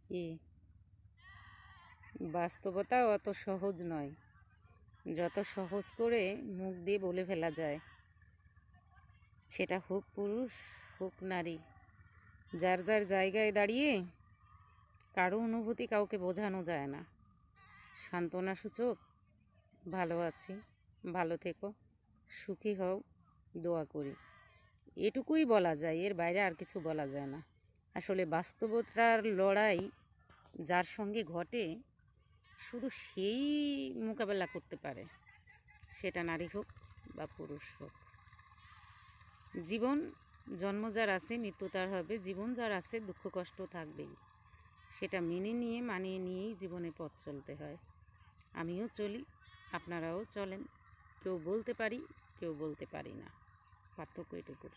কি বাস্তবতা অত সহজ নয়, যত সহজ করে মুখ দিয়ে বলে ফেলা যায়। সেটা হোক পুরুষ হোক নারী, যার যার জায়গায় দাঁড়িয়ে কারো অনুভূতি কাউকে বোঝানো যায় না। সান্ত্বনাসূচক ভালো আছি, ভালো থেকো, সুখী হও, দোয়া করি, এটুকুই বলা যায়। এর বাইরে আর কিছু বলা যায় না। আসলে বাস্তবতার লড়াই যার সঙ্গে ঘটে শুধু সেই মোকাবেলা করতে পারে, সেটা নারী হোক বা পুরুষ হোক। জীবন, জন্ম যার আছে মৃত্যু তার হবে, জীবন যার আছে দুঃখ কষ্ট থাকবেই। সেটা মেনে নিয়ে মানিয়ে নিয়েই জীবনে পথ চলতে হয়। আমিও চলি, আপনারাও চলেন। কেউ বলতে পারি, কেউ বলতে পারি না, পার্থক্য এটুকুর।